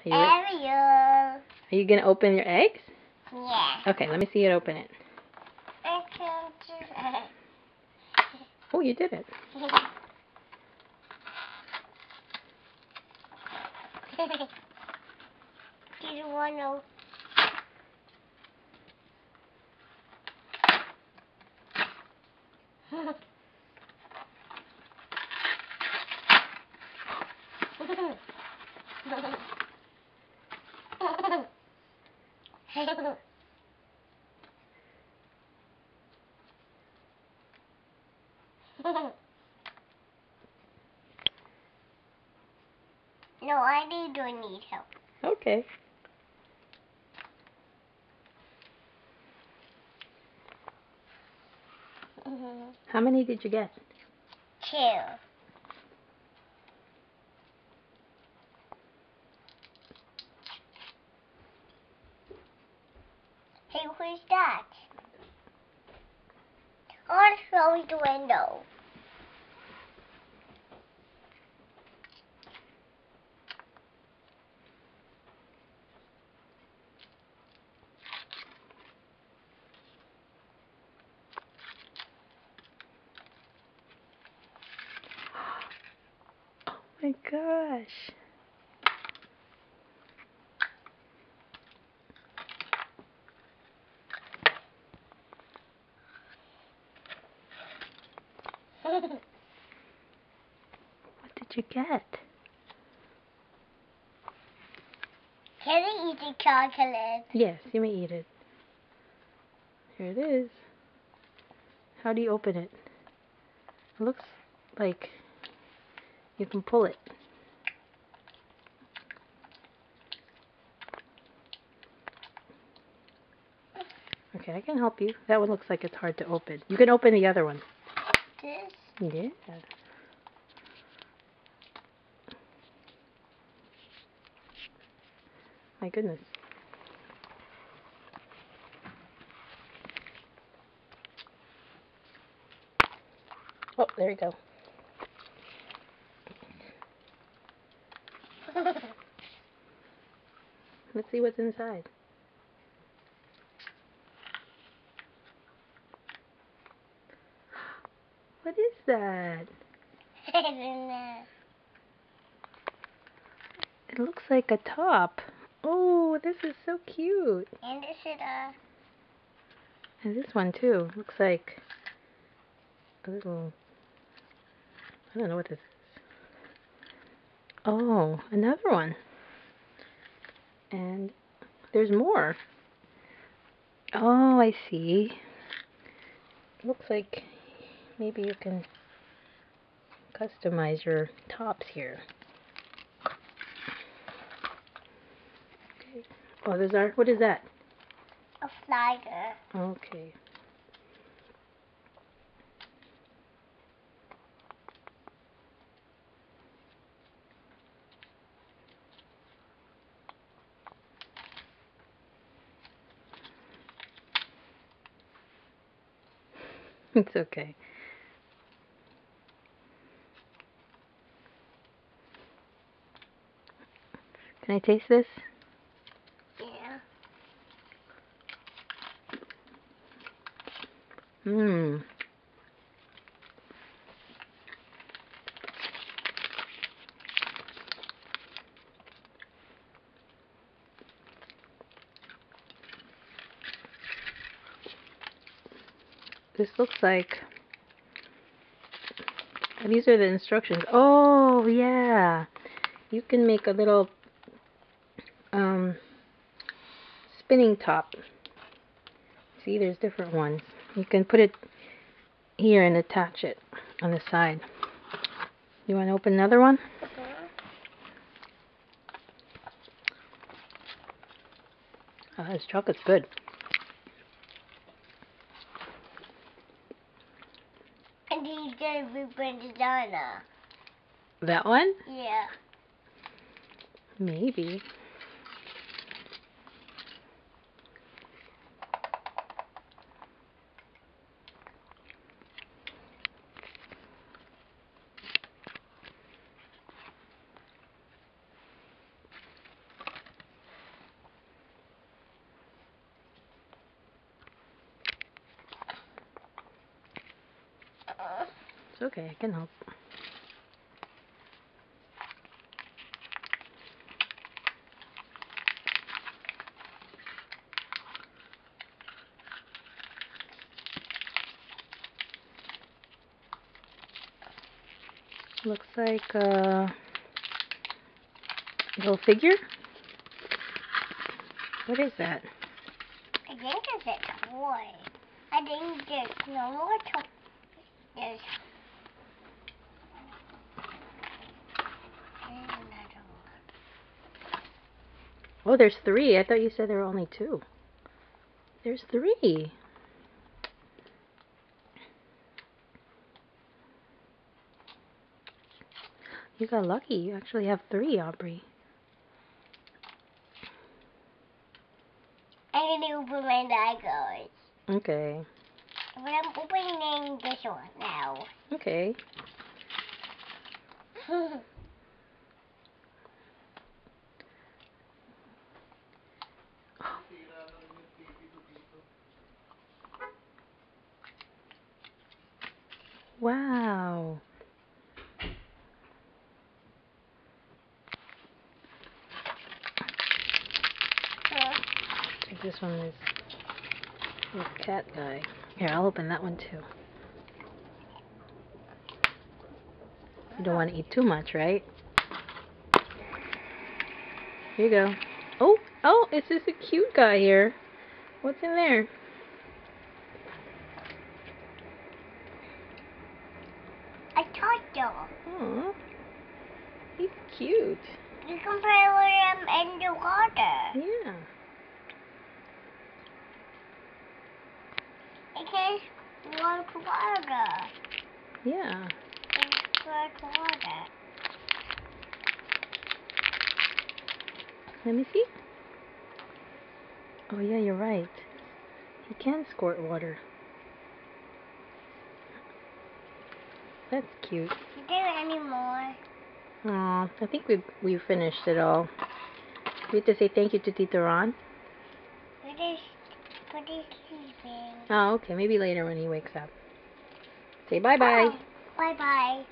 Ariel. Are you going to open your eggs? Yeah. Okay, let me see you open it. I can't do it. Oh, you did it. Do you want to? No, I need help. Okay. How many did you get? 2. Hey, who's that? I want to close the window. Oh my gosh. What did you get? Can I eat the chocolate? Yes, you may eat it. Here it is. How do you open it? It looks like you can pull it. Okay, I can help you. That one looks like it's hard to open. You can open the other one. This? Yeah. My goodness. Oh, there you go. Let's see what's inside. What is that? I don't know. It looks like a top. Oh, this is so cute. And this is And this one too. Looks like a little, I don't know what this is. Oh, another one. And there's more. Oh, I see. Looks like maybe you can customize your tops here. Okay. Oh, there's our, what is that? a slider. Okay. It's okay. Can I taste this? Yeah. Mmm. This looks like, these are the instructions. Oh, yeah. You can make a little spinning top. See, there's different ones. You can put it here and attach it on the side. You want to open another one? Oh, this chocolate's good. And he's gonna be banana. That one? Yeah. Maybe. okay, I can help. Looks like a little figure. What is that? I think it's a toy. I think there's no more toy. There's another one. Oh, there's 3. I thought you said there were only 2. There's 3. You got lucky. You actually have 3, Aubrey. I'm gonna open my Legos. Okay. But I'm opening this one now. Okay. Wow. This one is a little cat guy. Here, I'll open that one too. You don't want to eat too much, right? Here you go. Oh, it's just a cute guy here. What's in there? I touched them. Oh, he's cute. You can play with them in the water. Yeah. It can go to water. Yeah. It's go to water. Let me see. Oh, yeah, you're right. He can squirt water. That's cute. Is there any more? Aw, I think we finished it all. We have to say thank you to Tito Ron. What is sleeping? Oh, okay. Maybe later when he wakes up. Say bye-bye. Oh, bye-bye.